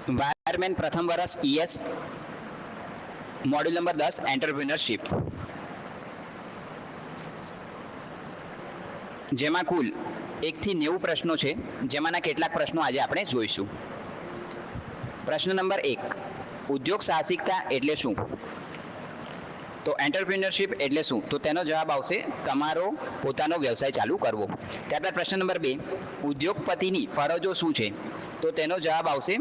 Wireman પ્રથમ વર્ષ ES, module number 10 entrepreneurship, જેમાં કુલ 1 થી 90 પ્રશ્નો છે, જેમાંના કેટલાક પ્રશ્નો આજે આપણે જોઈશું. પ્રશ્ન નંબર 1, ઉદ્યોગ સાહસિકતા એટલે શું? તો એન્ટરપ્રિન્યોરશિપ એટલે શું? તો તેનો જવાબ આવશે તમારો પોતાનો વ્યવસાય ચાલુ કરવો. ત્યારબાદ પ્રશ્ન નંબર 2, ઉદ્યોગપતિની ફરજો શું છે? તો તેનો જવાબ આવશે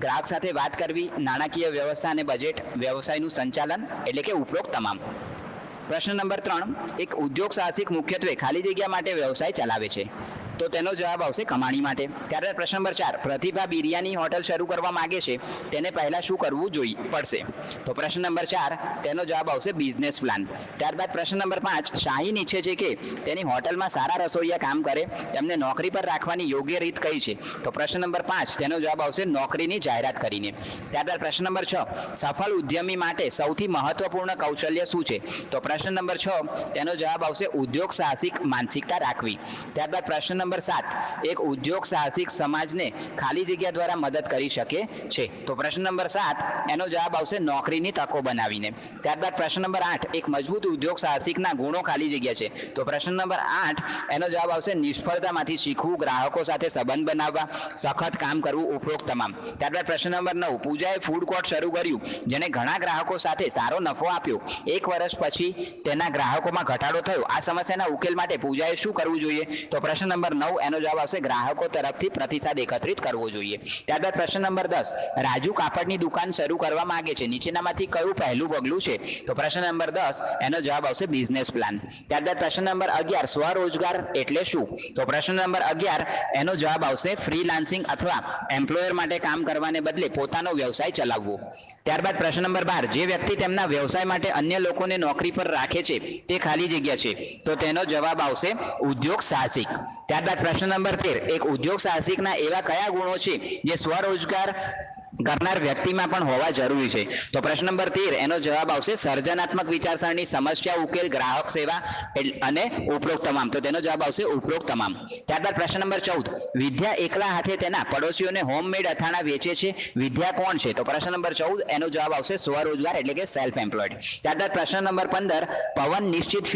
ગ્રાહક સાથે વાત કરવી, નાણાકીય વ્યવસ્થા અને બજેટ, વ્યવસાયનું સંચાલન એટલે કે ઉપરોક્ત તમામ. પ્રશ્ન નંબર 3, એક ઉદ્યોગ સાહસિક મુખ્યત્વે ખાલી જગ્યા માટે વ્યવસાય ચલાવે છે, તો તેનો જવાબ આવશે કમાણી માટે. ત્યારબાદ પ્રશ્ન નંબર 4, પ્રતિભા બિરયાની હોટલ શરૂ કરવા માંગે છે, તેને પહેલા શું કરવું પડશે? તો પ્રશ્ન નંબર 4, તેનો જવાબ આવશે બિઝનેસ પ્લાન. ત્યારબાદ પ્રશ્ન નંબર 5, શાહીન ઈચ્છે છે કે તેની હોટલમાં સારા રસોઈયા કામ કરે, તેમને નોકરી પર રાખવાની યોગ્ય રીત કઈ છે? તો પ્રશ્ન નંબર 5, તેનો જવાબ આવશે નોકરીની જાહેરાત કરીને. ત્યારબાદ પ્રશ્ન નંબર 6, સફળ ઉદ્યમી માટે સૌથી મહત્વપૂર્ણ કૌશલ્ય શું છે? તો પ્રશ્ન નંબર 6, તેનો જવાબ આવશે ઉદ્યોગ સાહસિક માનસિકતા રાખવી. ત્યારબાદ પ્રશ્ન નંબર 7, એક ઉદ્યોગ સાહસિક સમાજને ખાલી જગ્યા દ્વારા મદદ કરી શકે છે, તો પ્રશ્ન નંબર 7, એનો જવાબ આવશે નોકરીની તકો બનાવીને. ત્યારબાદ પ્રશ્ન નંબર 8, એક મજબૂત ઉદ્યોગ સાહસિકના ગુણો ખાલી જગ્યા છે, તો પ્રશ્ન નંબર 8, એનો જવાબ આવશે નિષ્ફળતામાંથી શીખવું, ગ્રાહકો સાથે સંબંધ બનાવવા, સખત કામ કરવું, ઉપરોક્ત તમામ. ત્યારબાદ પ્રશ્ન નંબર 9, પૂજાએ ફૂડ કોર્ટ શરૂ કર્યું, જેને ઘણા ગ્રાહકો સાથે સારો નફો આપ્યો. 1 વર્ષ પછી તેના ગ્રાહકોમાં ઘટાડો થયો. આ સમસ્યાના ઉકેલ માટે પૂજાએ શું કરવું જોઈએ? તો પ્રશ્ન નંબર 9, એનો જવાબ આવશે ગ્રાહકો તરફથી પ્રતિસાદ એકત્રિત કરવો જોઈએ. ત્યારબાદ પ્રશ્ન નંબર 10, રાજુ કાપડની દુકાન શરૂ કરવા માંગે છે, નીચેનામાંથી કયું પહેલું પગલું છે? તો પ્રશ્ન નંબર 10, એનો જવાબ આવશે બિઝનેસ પ્લાન. ત્યારબાદ પ્રશ્ન નંબર 11, સ્વરોજગાર એટલે શું? તો પ્રશ્ન નંબર 11, એનો જવાબ આવશે ફ્રીલાન્સિંગ અથવા એમ્પ્લોયર માટે કામ કરવાને બદલે પોતાનો વ્યવસાય ચલાવવો. ત્યારબાદ પ્રશ્ન નંબર 12, જે વ્યક્તિ તેમના વ્યવસાય માટે અન્ય લોકોને નોકરી પર રાખે છે, તે ખાલી જગ્યા છે, તો તેનો જવાબ આવશે ઉદ્યોગ સાહસિક. ત્યારબાદ પ્રશ્ન નંબર 13, એક ઉદ્યોગ સાહસિકના એવા કયા ગુણો છે જે સ્વરોજગાર કરનાર વ્યક્તિમાં પણ હોવા જરૂરી છે? તો પ્રશ્ન નંબર 13, એનો જવાબ આવશે સર્જનાત્મક વિચારસરણી, સમસ્યા ઉકેલ, ગ્રાહક સેવા અને ઉપરોક્ત તમામ, તો તેનો જવાબ આવશે ઉપરોક્ત તમામ. ત્યારબાદ પ્રશ્ન નંબર 14, વિદ્યા એકલા હાથે તેના પડોશીઓને હોમમેડ અથાણા વેચે છે, વિદ્યા કોણ છે? તો પ્રશ્ન નંબર 14, એનો જવાબ આવશે સ્વરોજગાર એટલે કે સેલ્ફ એમ્પ્લોયડ. ત્યારબાદ પ્રશ્ન નંબર 15, પવન નિશ્ચિત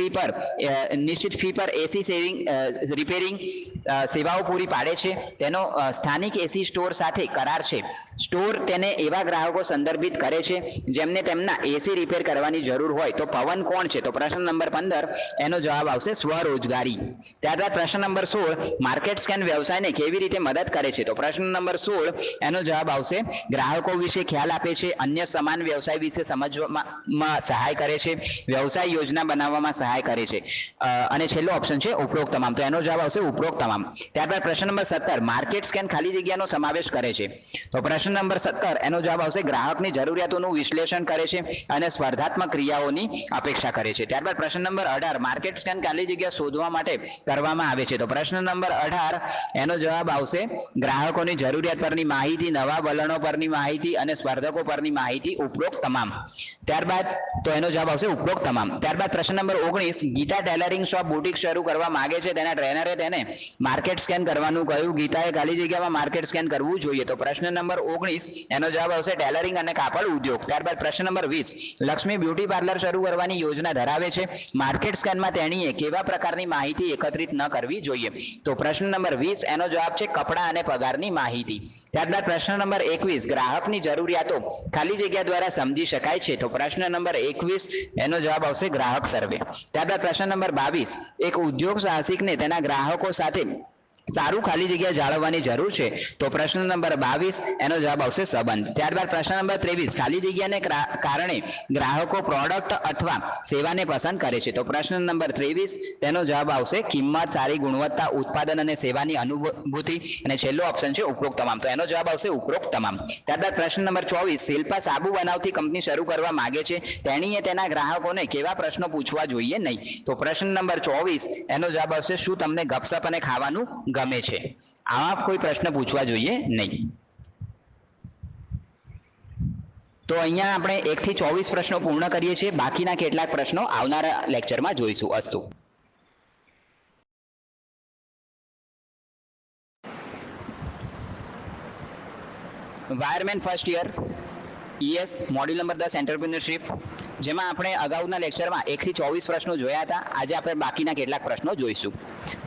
ફી પર એસી રિપેરિંગ સેવાઓ પૂરી પાડે છે, તેનો સ્થાનિક એસી સ્ટોર સાથે કરાર છે. સ્ટોર તેને એવા ગ્રાહકો સંદર્ભિત કરે છે જેમને તેમના એસી રિપેર કરવાની જરૂર હોય, તો પવન કોણ છે? તો પ્રશ્ન નંબર 15, એનો જવાબ આવશે સ્વરોજગારી. ત્યારબાદ પ્રશ્ન નંબર 16, માર્કેટ સ્કેન વ્યવસાયને કેવી રીતે મદદ કરે છે? તો પ્રશ્ન નંબર 16, એનો જવાબ આવશે ગ્રાહકો વિશે ખ્યાલ આપે છે, અન્ય સમાન વ્યવસાય વિશે સમજવામાં સહાય કરે છે, વ્યવસાય યોજના બનાવવામાં સહાય કરે છે, અને છેલ્લો ઓપ્શન છે ઉપરોક્ત તમામ, તો એનો જવાબ આવશે ઉપરોક્ત તમામ. ત્યારબાદ પ્રશ્ન નંબર 17, માર્કેટ સ્કેન ખાલી જગ્યાનો સમાવેશ કરે છે, તો પ્રશ્ન નંબર 17, એનો જવાબ આવશે ગ્રાહકની જરૂરિયાતોનું વિશ્લેષણ કરે છે અને સ્પર્ધાત્મક ક્રિયાઓની અપેક્ષા કરે છે. ત્યારબાદ પ્રશ્ન નંબર 18, માર્કેટ સ્કેન ખાલી જગ્યા શોધવા માટે કરવામાં આવે છે, તો પ્રશ્ન નંબર 18, એનો જવાબ આવશે ગ્રાહકોની જરૂરિયાત પરની માહિતી, નવા વલણો પરની માહિતી અને સ્પર્ધકો પરની માહિતી, ઉપરોક્ત તમામ. ત્યારબાદ તો એનો જવાબ આવશે ઉપરોક્ત તમામ. ત્યારબાદ પ્રશ્ન નંબર 19, ગીતા ટેલરિંગ શોપ બુટીક શરૂ કરવા માંગે છે, તેના ટ્રેનરે તેને માર્કેટ સ્કેન કરવાનું કહ્યું, ગીતાએ ખાલી જગ્યામાં માર્કેટ સ્કેન કરવું જોઈએ, તો પ્રશ્ન નંબર 19, એનો જવાબ આવશે ટેલરિંગ અને કાપડ ઉદ્યોગ. ત્યારબાદ પ્રશ્ન નંબર 20, લક્ષ્મી બ્યુટી પાર્લર શરૂ કરવાની યોજના ધરાવે છે, માર્કેટ સ્કેનમાં તેણીએ કેવા પ્રકારની માહિતી એકત્રિત ન કરવી જોઈએ? તો પ્રશ્ન નંબર 20, એનો જવાબ છે કપડા અને પગારની માહિતી. ત્યારબાદ પ્રશ્ન નંબર 21, ગ્રાહકની જરૂરિયાતો ખાલી જગ્યા દ્વારા સમજી શકાય છે, તો પ્રશ્ન નંબર 21, એનો જવાબ આવશે ગ્રાહક સર્વે. ત્યારબાદ પ્રશ્ન નંબર 22, એક ઉદ્યોગ સાહસિકને તેના ગ્રાહકો સાથે સારું ખાલી જગ્યા જાળવવાની જરૂર છે, તો પ્રશ્ન નંબર 22, એનો જવાબ આવશે સંબંધ. ત્યારબાદ પ્રશ્ન નંબર 23, ખાલી જગ્યાને કારણે ગ્રાહકો પ્રોડક્ટ અથવા સેવાને પસંદ કરે છે, તો પ્રશ્ન નંબર 23, તેનો જવાબ આવશે કિંમત, સારી ગુણવત્તા, ઉત્પાદન અને સેવાની અનુભૂતિ, અને છેલ્લો ઓપ્શન છે ઉપરોક્ત તમામ, તો એનો જવાબ આવશે ઉપરોક્ત તમામ. ત્યારબાદ પ્રશ્ન નંબર 24, શિલ્પા સાબુ બનાવતી કંપની શરૂ કરવા માંગે છે, તેણીએ તેના ગ્રાહકોને કેવા પ્રશ્નો પૂછવા જોઈએ નહીં? તો પ્રશ્ન નંબર 24, એનો જવાબ આવશે શું તમને ગપસપ અને ખાવાનું ગમે છે? આવા કોઈ પ્રશ્ન પૂછવા જોઈએ નહીં. તો અહીંયા આપણે 1 થી 24 પ્રશ્નો પૂર્ણ કરીએ છીએ, બાકીના કેટલાક પ્રશ્નો આવનારા લેક્ચરમાં જોઈશું. અસ્તુ. Wireman first year ES module number 10 entrepreneurship, જેમાં આપણે અગાઉના લેક્ચરમાં 1 થી 24 પ્રશ્નો જોયા હતા. આજે આપણે બાકીના કેટલાક પ્રશ્નો જોઈશું.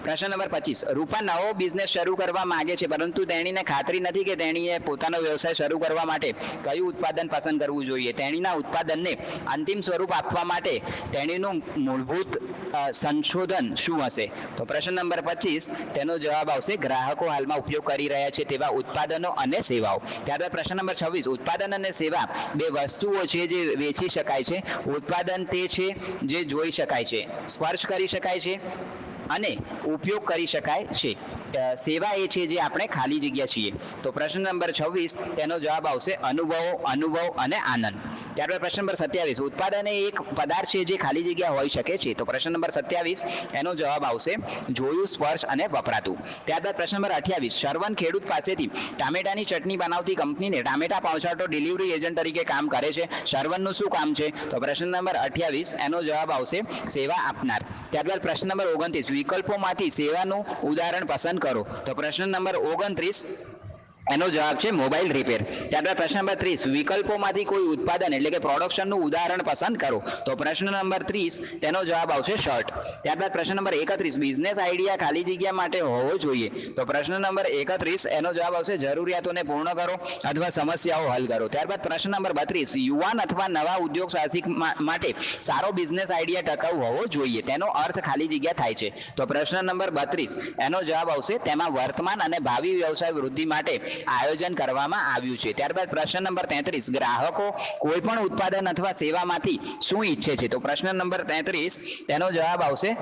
પ્રશ્ન નંબર 25, રૂપા નવો બિઝનેસ શરૂ કરવા માંગે છે, પરંતુ તેણીને ખાતરી નથી કે તેણીએ પોતાનો વ્યવસાય શરૂ કરવા માટે કયું ઉત્પાદન પસંદ કરવું જોઈએ. તેણીના ઉત્પાદનને અંતિમ સ્વરૂપ આપવા માટે તેણીનું મૂળભૂત સંશોધન શું હશે? તો પ્રશ્ન નંબર 25 તેનો જવાબ આવશે ગ્રાહકો હાલમાં ઉપયોગ કરી રહ્યા છે તેવા ઉત્પાદનો અને સેવાઓ. ત્યારબાદ પ્રશ્ન નંબર 26, ઉત્પાદન અને સેવા બે વસ્તુઓ છે જે વેચી શકાય છે. ઉત્પાદન તે છે જે જોઈ શકાય છે, સ્પર્શ કરી શકાય છે અને ઉપયોગ કરી શકાય છે. સેવા એ છે જે આપણે ખાલી જગ્યા છીએ. તો પ્રશ્ન નંબર 26 તેનો જવાબ આવશે અનુભવ અને આનંદ. ત્યારબાદ પ્રશ્ન નંબર 27, ઉત્પાદન એ એક પદાર્થ છે જે ખાલી જગ્યા હોઈ શકે છે. તો પ્રશ્ન નંબર 27 એનો જવાબ આવશે જોયું, સ્પર્શ અને વપરાતું. ત્યારબાદ પ્રશ્ન નંબર 28, શરવણ ખેડૂત પાસેથી ટામેટાની ચટણી બનાવતી કંપનીને ટામેટા પહોંચાડતો ડિલિવરી એજન્ટ તરીકે કામ કરે છે. શરવણનું શું કામ છે? તો પ્રશ્ન નંબર 28 એનો જવાબ આવશે સેવા આપનાર. ત્યારબાદ પ્રશ્ન નંબર 29, વિકલ્પોમાંથી સેવાનું ઉદાહરણ પસંદ કરો. તો પ્રશ્ન નંબર 29 એનો જવાબ છે મોબાઈલ રિપેર. ત્યારબાદ પ્રશ્ન નંબર 30, વિકલ્પોમાંથી કોઈ ઉત્પાદન એટલે કે પ્રોડક્શનનું ઉદાહરણ પસંદ કરો. તો પ્રશ્ન નંબર 30 તેનો જવાબ આવશે શર્ટ. ત્યારબાદ પ્રશ્ન નંબર 31, બિઝનેસ આઈડિયા ખાલી જગ્યા માટે હોવો જોઈએ. તો પ્રશ્ન નંબર 31 એનો જવાબ આવશે જરૂરિયાતોને પૂર્ણ કરો અથવા સમસ્યાઓ હલ કરો. ત્યારબાદ પ્રશ્ન નંબર 32, યુવાન અથવા નવા ઉદ્યોગ સાહસિક માટે સારો બિઝનેસ આઈડિયા ટકાઉ હોવો જોઈએ. તેનો અર્થ ખાલી જગ્યા થાય છે. તો પ્રશ્ન નંબર 32 એનો જવાબ આવશે તેમાં વર્તમાન અને ભાવિ વ્યવસાય વૃદ્ધિ માટે આયોજન કરવામાં આવ્યું છે. ત્યારબાદ પ્રશ્ન નંબર 33, ગ્રાહકો કોઈ પણ ઉત્પાદન અથવા સેવામાંથી શું ઈચ્છે છે? તો પ્રશ્ન નંબર 33 તેનો જવાબ આવશે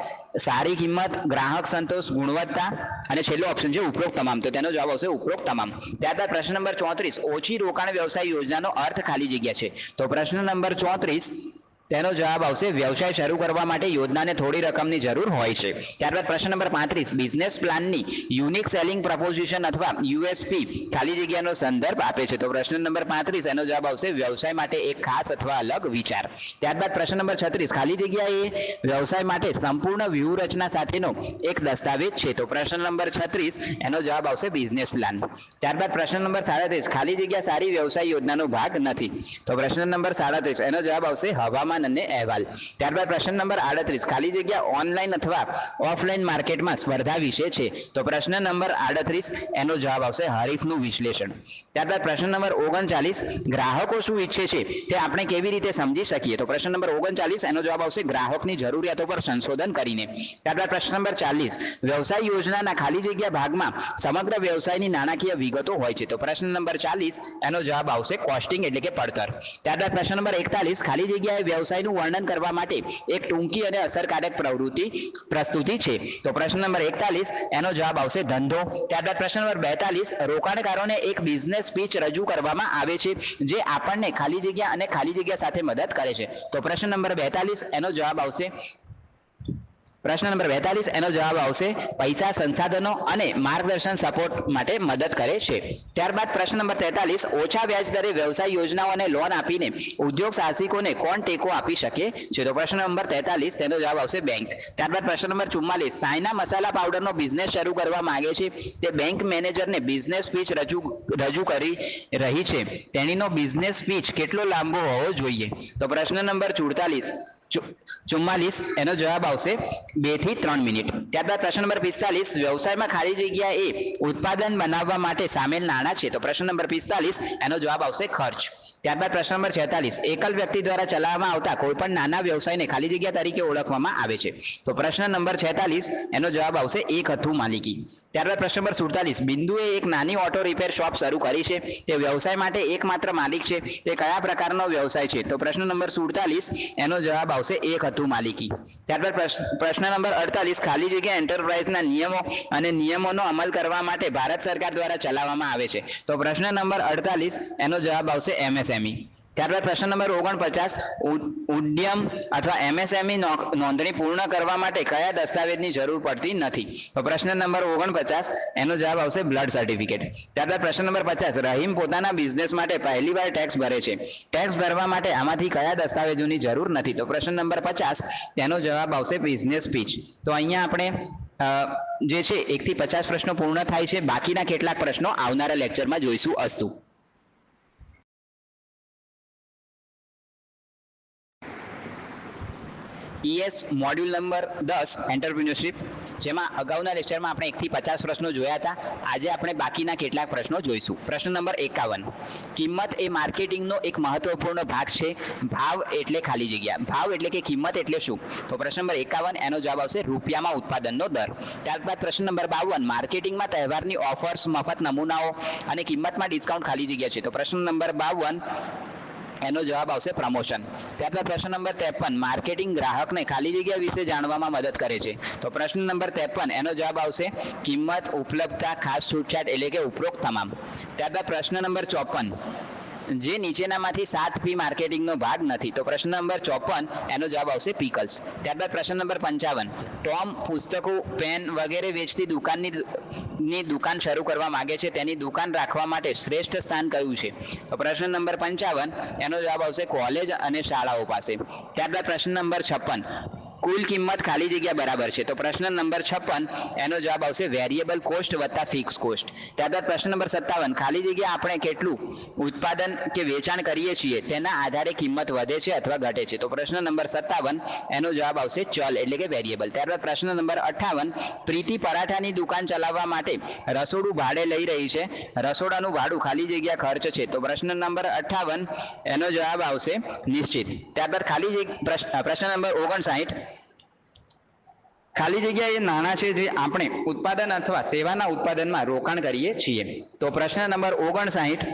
સારી કિંમત, ગ્રાહક સંતોષ, ગુણવત્તા અને છેલ્લો ઓપ્શન છે ઉપરોક્ત તમામ. તો તેનો જવાબ આવશે ઉપરોક્ત તમામ. ત્યારબાદ પ્રશ્ન નંબર 34, ઓછી રોકાણ વ્યવસાય યોજનાનો અર્થ ખાલી જગ્યા છે. તો પ્રશ્ન નંબર 34 તેનો જવાબ આવશે વ્યવસાય શરૂ કરવા માટે યોજનાને થોડી રકમની જરૂર હોય છે. ત્યારબાદ પ્રશ્ન નંબર 35, બિઝનેસ પ્લાનની યુનિક સેલિંગ પ્રપોઝિશન અથવા USP ખાલી જગ્યાનો સંદર્ભ આપે છે. તો પ્રશ્ન નંબર 35 એનો જવાબ આવશે વ્યવસાય માટે એક ખાસ અથવા અલગ વિચાર. ત્યારબાદ પ્રશ્ન નંબર 36, ખાલી જગ્યા એ વ્યવસાય માટે સંપૂર્ણ વ્યૂહરચના સાથેનો એક દસ્તાવેજ છે. તો પ્રશ્ન નંબર 36 એનો જવાબ આવશે બિઝનેસ પ્લાન. ત્યારબાદ પ્રશ્ન નંબર 37, ખાલી જગ્યા સારી વ્યવસાય યોજનાનો ભાગ નથી. તો પ્રશ્ન નંબર 37 એનો જવાબ આવશે હવામાન અને અહેવાલ. ત્યારબાદ પ્રશ્ન નંબર 38, ખાલી જગ્યા ઓનલાઈન અથવા ઓફલાઈન માર્કેટમાં સ્પર્ધા વિશે છે. તો પ્રશ્ન નંબર 38 એનો જવાબ આવશે હરીફનું વિશ્લેષણ. ત્યારબાદ પ્રશ્ન નંબર 39, ગ્રાહકો શું ઈચ્છે છે તે આપણે કેવી રીતે સમજી શકીએ? તો પ્રશ્ન નંબર 39 એનો જવાબ આવશે ગ્રાહકની જરૂરિયાતો પર સંશોધન કરીને. ત્યારબાદ પ્રશ્ન નંબર 40, વ્યવસાય યોજનાના ખાલી જગ્યા ભાગમાં સમગ્ર વ્યવસાયની નાણાકીય વિગતો હોય છે. તો પ્રશ્ન નંબર 40 એનો જવાબ આવશે કોસ્ટિંગ એટલે કે પડતર. ત્યારબાદ પ્રશ્ન નંબર 41, ખાલી જગ્યાએ વ્યવસાયનું વર્ણન કરવા માટે એક ટૂંકી અને અસરકારક પ્રસ્તુતિ છે. તો પ્રશ્ન નંબર 41 એનો જવાબ આવશે ધંધો. ત્યારબાદ પ્રશ્ન નંબર 42, રોકાણકારોને એક બિઝનેસ પીચ રજૂ કરવામાં આવે છે જે આપણને ખાલી જગ્યા અને ખાલી જગ્યા સાથે મદદ કરે છે. તો પ્રશ્ન નંબર 42 એનો જવાબ આવશે પૈસા, સંસાધનો અને માર્ગદર્શન સપોર્ટ માટે મદદ કરે છે. ત્યારબાદ પ્રશ્ન નંબર 43, ઓછા વ્યાજ દરે વ્યવસાય યોજનાઓને લોન આપીને ઉદ્યોગ સાહસિકોને કોણ ટેકો આપી શકે છે? તો પ્રશ્ન નંબર 43 તેનો જવાબ આવશે બેંક. ત્યારબાદ પ્રશ્ન નંબર 44, સાયના મસાલા પાવડરનો બિઝનેસ શરૂ કરવા માંગે છે. તે બેંક મેનેજરને બિઝનેસ પીચ રજૂ કરી રહી છે. તેણીનો બિઝનેસ પીચ કેટલો લાંબો હોવો જોઈએ? તો પ્રશ્ન નંબર 44 એનો જવાબ આવશે 2 થી 3 મિનિટ. ત્યારબાદ પ્રશ્ન નંબર 45, વ્યવસાયમાં ખાલી જગ્યા એ ઉત્પાદન બનાવવા માટે સામેલ નાણાં છે. તો પ્રશ્ન નંબર 45 એનો જવાબ આવશે ખર્ચ. ત્યારબાદ પ્રશ્ન નંબર 46, એકલ વ્યક્તિ દ્વારા ચલાવવામાં આવતા કોઈપણ નાના વ્યવસાયને ખાલી જગ્યા તરીકે ઓળખવામાં આવે છે. તો પ્રશ્ન નંબર 46 એનો જવાબ આવશે એક હતું માલિકી. ત્યારબાદ પ્રશ્ન નંબર 47, બિંદુએ એક નાની ઓટો રિપેર શોપ શરૂ કરી છે. તે વ્યવસાય માટે એકમાત્ર માલિક છે. તે કયા પ્રકારનો વ્યવસાય છે? તો પ્રશ્ન નંબર 47 એનો જવાબ આવશે એક હતું માલિકી. ત્યારબાદ પ્રશ્ન નંબર 48, ખાલી જગ્યા એન્ટરપ્રાઇઝના નિયમો અને નિયમોનો અમલ કરવા માટે ભારત સરકાર દ્વારા ચલાવવામાં આવે છે. તો પ્રશ્ન નંબર 48 એનો જવાબ આવશે MSME. ત્યારબાદ પ્રશ્ન નંબર 49, ઉદ્યમ અથવા MSME નોંધણી પૂર્ણ કરવા માટે કયા દસ્તાવેજની જરૂર પડતી નથી? તો પ્રશ્ન નંબર 49 એનો જવાબ આવશે બ્લડ સર્ટિફિકેટ. ત્યારબાદ પ્રશ્ન નંબર 50, રહીમ પોતાના બિઝનેસ માટે પહેલીવાર ટેક્સ ભરે છે. ટેક્સ ભરવા માટે આમાંથી કયા દસ્તાવેજોની જરૂર નથી? તો પ્રશ્ન નંબર 50 તેનો જવાબ આવશે બિઝનેસ પીચ. તો અહીંયા આપણે જે છે 1 થી 50 પ્રશ્નો પૂર્ણ થાય છે. બાકીના કેટલાક પ્રશ્નો આવનારા લેક્ચરમાં જોઈશું. અસ્તુ. ES મોડ્યુલ નંબર 10 એન્ટરપ્રિન્યોરશિપ, જેમાં અગાઉના લેક્ચરમાં આપણે 1 થી 50 પ્રશ્નો જોયા હતા. આજે આપણે બાકીના કેટલાક પ્રશ્નો જોઈશું. પ્રશ્ન નંબર 51, કિંમત એ માર્કેટિંગનો એક મહત્વપૂર્ણ ભાગ છે. ભાવ એટલે ખાલી જગ્યા. ભાવ એટલે કે કિંમત એટલે શું? તો પ્રશ્ન નંબર 51 એનો જવાબ આવશે રૂપિયામાં ઉત્પાદનનો દર. ત્યારબાદ પ્રશ્ન નંબર 52, માર્કેટિંગમાં તહેવારની ઓફર્સ, મફત નમૂનાઓ અને કિંમતમાં ડિસ્કાઉન્ટ ખાલી જગ્યા છે. તો પ્રશ્ન નંબર 52 એનો જવાબ આવશે પ્રમોશન. ત્યારબાદ પ્રશ્ન નંબર 53, માર્કેટિંગ ગ્રાહકને ખાલી જગ્યા વિશે જાણવામાં મદદ કરે છે. તો પ્રશ્ન નંબર 53 એનો જવાબ આવશે કિંમત, ઉપલબ્ધતા, ખાસ છૂટછાટ એટલે કે ઉપરોક્ત તમામ. ત્યારબાદ પ્રશ્ન નંબર 54, જે નીચેનામાંથી 7P માર્કેટિંગનો ભાગ નથી. તો પ્રશ્ન નંબર 54 એનો જવાબ આવશે પીકલ્સ. ત્યારબાદ પ્રશ્ન નંબર 55, ટોમ પુસ્તકો, પેન વગેરે વેચતી દુકાનની દુકાન શરૂ કરવા માંગે છે. તેની દુકાન રાખવા માટે શ્રેષ્ઠ સ્થાન કયું છે? તો પ્રશ્ન નંબર 55 એનો જવાબ આવશે કોલેજ અને શાળાઓ પાસે. ત્યારબાદ પ્રશ્ન નંબર 56, કુલ કિંમત ખાલી જગ્યા બરાબર છે. તો પ્રશ્ન નંબર 56 એનો જવાબ આવશે વેરિયેબલ કોસ્ટ વત્તા ફિક્સ કોસ્ટ. ત્યારબાદ પ્રશ્ન નંબર 57, ખાલી જગ્યા આપણે કેટલું ઉત્પાદન કે વેચાણ કરીએ છીએ તેના આધારે કિંમત વધે છે અથવા ઘટે છે. તો પ્રશ્ન નંબર 57 એનો જવાબ આવશે ચલ એટલે કે વેરિયેબલ. ત્યારબાદ પ્રશ્ન નંબર 58, પ્રીતિ પરાઠાની દુકાન ચલાવવા માટે રસોડું ભાડે લઈ રહી છે. રસોડાનું ભાડું ખાલી જગ્યા ખર્ચ છે. તો પ્રશ્ન નંબર 58 એનો જવાબ આવશે નિશ્ચિત. ત્યારબાદ પ્રશ્ન નંબર 59, ખાલી જગ્યા એ નાણાં છે જે આપણે ઉત્પાદન અથવા સેવાના ઉત્પાદનમાં રોકાણ કરીએ છીએ. તો પ્રશ્ન નંબર 59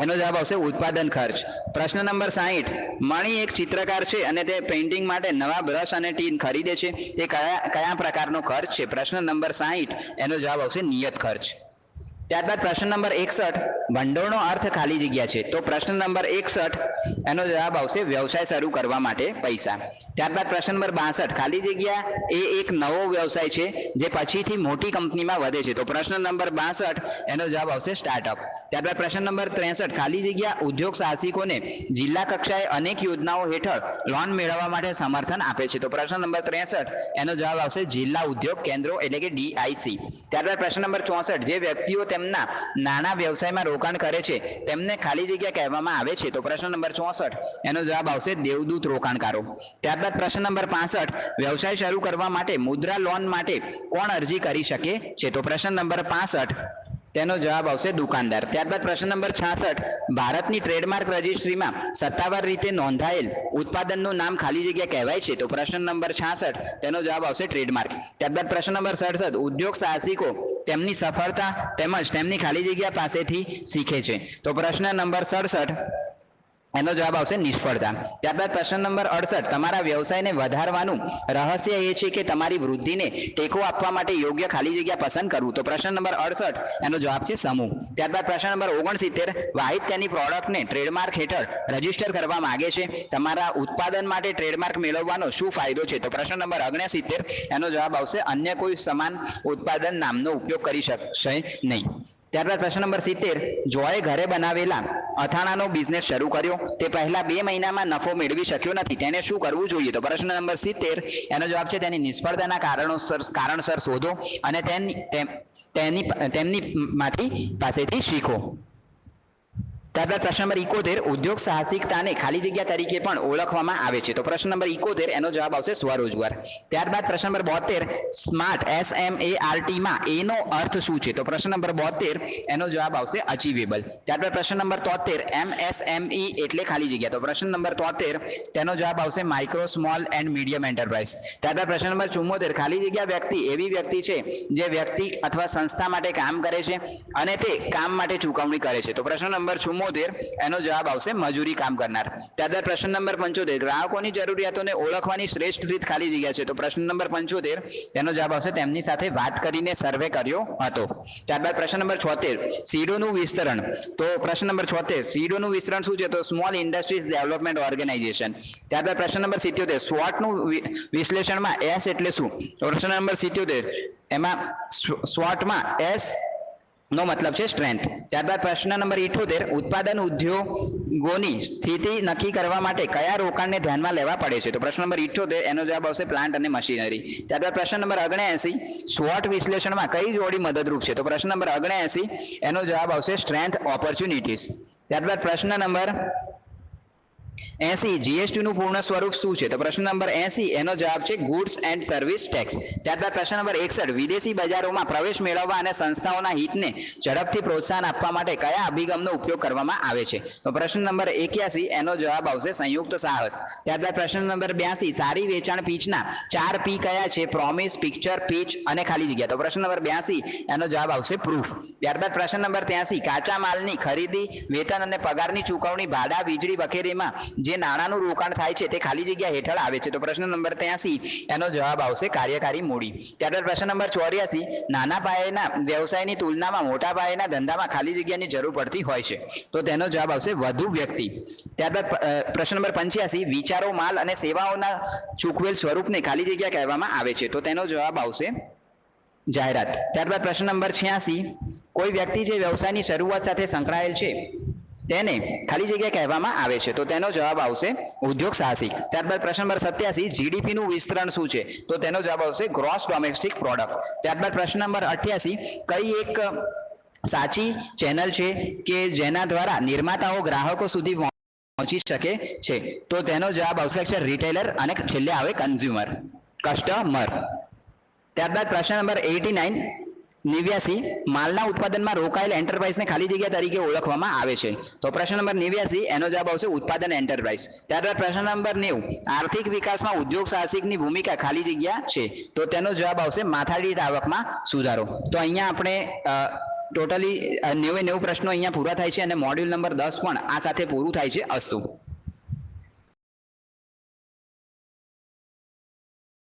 એનો જવાબ આવશે ઉત્પાદન ખર્ચ. પ્રશ્ન નંબર 60, મણી એક ચિત્રકાર છે અને તે પેઇન્ટિંગ માટે નવા બ્રશ અને ટીન ખરીદે છે. તે કયા પ્રકારનો ખર્ચ છે? પ્રશ્ન નંબર 60 એનો જવાબ આવશે નિયત ખર્ચ. ત્યારબાદ પ્રશ્ન નંબર 61, ભંડોળનો અર્થ ખાલી જગ્યા છે. તો પ્રશ્ન નંબર 61 એનો જવાબ આવશે વ્યવસાય શરૂ કરવા માટે પૈસા. ત્યારબાદ પ્રશ્ન નંબર 62, ખાલી જગ્યા એ એક નવો વ્યવસાય છે જે પછીથી મોટી કંપનીમાં વધે છે. તો પ્રશ્ન નંબર 62 એનો જવાબ આવશે સ્ટાર્ટઅપ. ત્યારબાદ પ્રશ્ન નંબર 63, ખાલી જગ્યા ઉદ્યોગ સાહસિકોને જિલ્લા કક્ષાએ અનેક યોજનાઓ હેઠળ લોન મેળવવા માટે સમર્થન આપે છે. તો પ્રશ્ન નંબર 63 એનો જવાબ આવશે જિલ્લા ઉદ્યોગ કેન્દ્રો એટલે કે DIC. ત્યારબાદ પ્રશ્ન નંબર 64, જે વ્યક્તિઓ તેમના નાના વ્યવસાયમાં રોકાણ કરે છે તેમને ખાલી જગ્યા કહેવામાં આવે છે. તો પ્રશ્ન નંબર 64 એનો જવાબ આવશે દેવદૂત રોકાણકારો. ત્યારબાદ પ્રશ્ન નંબર 65, વ્યવસાય શરૂ કરવા માટે મુદ્રા લોન માટે કોણ અરજી કરી શકે છે? તો પ્રશ્ન નંબર 65 તેનો જવાબ આવશે દુકાનદાર. ત્યારબાદ પ્રશ્ન નંબર 66, ભારતની ટ્રેડમાર્ક રજિસ્ટ્રીમાં સત્તાવાર રીતે નોંધાયેલ ઉત્પાદનનું નામ ખાલી જગ્યા કહેવાય છે. તો પ્રશ્ન નંબર 66 તેનો જવાબ આવશે ટ્રેડમાર્ક. ત્યારબાદ પ્રશ્ન નંબર 67, ઉદ્યોગ સાહસિકો તેમની સફળતા તેમજ તેમની ખાલી જગ્યા પાસેથી શીખે છે. તો પ્રશ્ન નંબર 67 એનો જવાબ આવશે નિષ્ફળતા. ત્યારબાદ પ્રશ્ન નંબર 68, તમારા વ્યવસાયને વધારવાનું રહસ્ય એ છે કે તમારી વૃદ્ધિને ટેકો આપવા માટે યોગ્ય ખાલી જગ્યા પસંદ કરવું. તો પ્રશ્ન નંબર 68 એનો જવાબ છે સમૂહ. ત્યારબાદ પ્રશ્ન નંબર 69, વાહિદ તેની પ્રોડક્ટને ટ્રેડમાર્ક હેઠળ રજીસ્ટર કરવા માંગે છે. તમારા ઉત્પાદન માટે ટ્રેડમાર્ક મેળવવાનો શું ફાયદો છે? તો પ્રશ્ન નંબર 69 એનો જવાબ આવશે અન્ય કોઈ સમાન ઉત્પાદન નામનો ઉપયોગ કરી શકશે નહીં. ત્યારબાદ પ્રશ્ન નંબર 70, જોએ ઘરે બનાવેલા અથાણાનો બિઝનેસ શરૂ કર્યો. તે પહેલા 2 મહિનામાં નફો મેળવી શક્યો નથી. તેને શું કરવું જોઈએ? તો પ્રશ્ન નંબર 70 એનો જવાબ છે તેની નિષ્ફળતાના કારણસર શોધો અને તેમની પાસેથી શીખો. ત્યારબાદ પ્રશ્ન નંબર 71, ઉદ્યોગ સાહસિકતાને ખાલી જગ્યા તરીકે પણ ઓળખવામાં આવે છે. તો પ્રશ્ન નંબર 71 એનો જવાબ આવશે સ્વરોજગાર. ત્યારબાદ પ્રશ્ન નંબર 72, સ્માર્ટ SMART માં એનો અર્થ શું છે? તો પ્રશ્ન નંબર 72 એનો જવાબ આવશે અચીવેબલ. ત્યારબાદ પ્રશ્ન નંબર 73, MSME એટલે ખાલી જગ્યા. તો પ્રશ્ન નંબર 73 તેનો જવાબ આવશે micro small and medium enterprise. ત્યારબાદ પ્રશ્ન નંબર 74, ખાલી જગ્યા વ્યક્તિ એવી વ્યક્તિ છે જે વ્યક્તિ અથવા સંસ્થા માટે કામ કરે છે અને તે કામ માટે ચૂકવણી કરે છે. તો પ્રશ્ન નંબર 74 એનો જવાબ આવશે મજૂરી કામ કરનાર. ત્યારબાદ પ્રશ્ન નંબર 75, ગ્રાહકોની જરૂરિયાતોને ઓળખવાની શ્રેષ્ઠ રીત ખાલી જગ્યા છે. તો પ્રશ્ન નંબર 75 તેનો જવાબ આવશે તેમની સાથે વાત કરીને સર્વે કર્યો હતો. ત્યારબાદ પ્રશ્ન નંબર 76, સીડોનું વિસ્તરણ. તો પ્રશ્ન નંબર 76 સીડોનું વિસ્તરણ શું છે? તો સ્મોલ ઇન્ડસ્ટ્રીઝ ડેવલપમેન્ટ ઓર્ગેનાઇઝેશન. ત્યારબાદ પ્રશ્ન નંબર 77, સ્વોટનું વિશ્લેષણમાં S એટલે શું? તો પ્રશ્ન નંબર 77 એમાં સ્વોટમાં S નો મતલબ છે સ્ટ્રેન્થ. ત્યારબાદ પ્રશ્ન નંબર 78, ઉત્પાદન ઉદ્યોગોની સ્થિતિ નક્કી કરવા માટે કયા રોકાણને ધ્યાનમાં લેવા પડે છે? તો પ્રશ્ન નંબર 78 એનો જવાબ આવશે પ્લાન્ટ અને મશીનરી. ત્યારબાદ પ્રશ્ન નંબર 79, સ્વોટ વિશ્લેષણમાં કઈ જોડી મદદરૂપ છે? તો પ્રશ્ન નંબર 79 એનો જવાબ આવશે સ્ટ્રેન્થ ઓપોર્ચ્યુનિટીઝ. ત્યારબાદ પ્રશ્ન નંબર 80 જીએસટી નું પૂર્ણ સ્વરૂપ શું છે? તો પ્રશ્ન નંબર 80 એનો જવાબ છે ગુડ્સ એન્ડ સર્વિસ ટેક્સ. ત્યારબાદ પ્રશ્ન નંબર 61 વિદેશી બજારોમાં પ્રવેશ મેળવવા અને સંસ્થાઓના હિતને ઝડપથી પ્રોત્સાહન આપવા માટે કયા અભિગમનો ઉપયોગ કરવામાં આવે છે? તો પ્રશ્ન નંબર 81 એનો જવાબ આવશે સંયુક્ત સાહસ. ત્યારબાદ પ્રશ્ન નંબર 82 સારી વેચાણ પીચના 4 પી કયા છે? પ્રોમિસ, પિક્ચર, પીચ અને ખાલી જગ્યા. તો પ્રશ્ન નંબર 82 એનો જવાબ આવશે પ્રૂફ. ત્યારબાદ પ્રશ્ન નંબર 83 કાચા માલની ખરીદી, વેતન અને પગારની ચૂકવણી, ભાડા, વીજળી વગેરેમાં જે નાણાંનું રોકાણ થાય છે તે ખાલી જગ્યા હેઠળ આવે છે. તો પ્રશ્ન નંબર 83 એનો જવાબ આવશે કાર્યકારી મૂડી. ત્યારબાદ પ્રશ્ન નંબર 84 નાના પાયાના વ્યવસાયની તુલનામાં મોટા પાયાના ધંધામાં ખાલી જગ્યાની જરૂર પડતી હોય છે. તો તેનો જવાબ આવશે વધુ વ્યક્તિ. ત્યારબાદ પ્રશ્ન નંબર 85 વિચારો, માલ અને સેવાઓના ચૂકવેલ સ્વરૂપને ખાલી જગ્યા કહેવામાં આવે છે. તો તેનો જવાબ આવશે જાહેરાત. ત્યારબાદ પ્રશ્ન નંબર 86 કોઈ વ્યક્તિ જે વ્યવસાયની શરૂઆત સાથે સંકળાયેલ છે તેને ખાલી જગ્યા કહેવામાં આવે છે. તો તેનો જવાબ આવશે ઉદ્યોગ સાહસિક. ત્યારબાદ પ્રશ્ન નંબર 87 જીડીપી નું વિસ્તરણ શું છે? તો તેનો જવાબ આવશે ગ્રોસ ડોમેસ્ટિક પ્રોડક્ટ. ત્યારબાદ પ્રશ્ન નંબર 88 કઈ એક સાચી ચેનલ છે કે જેના દ્વારા નિર્માતાઓ ગ્રાહકો સુધી પહોંચી શકે છે? તો તેનો જવાબ આવશે રિટેલર અને છેલ્લે આવે કસ્ટમર. ત્યારબાદ પ્રશ્ન નંબર 89 માલના ઉત્પાદનમાં રોકાયેલ એન્ટરપ્રાઇઝને ખાલી જગ્યા તરીકે ઓળખવામાં આવે છે. તો પ્રશ્ન નંબર 89 એનો જવાબ આવશે ઉત્પાદન એન્ટરપ્રાઇઝ. ત્યારબાદ પ્રશ્ન નંબર 90 આર્થિક વિકાસમાં ઉદ્યોગ સાહસિકની ભૂમિકા ખાલી જગ્યા છે. તો તેનો જવાબ આવશે માથાદીઠ આવકમાં સુધારો. તો અહીંયા આપણે ટોટલી 90 પ્રશ્નો અહીંયા પૂરા થાય છે અને મોડ્યુલ નંબર 10 પણ આ સાથે પૂરું થાય છે. અસ્તુ.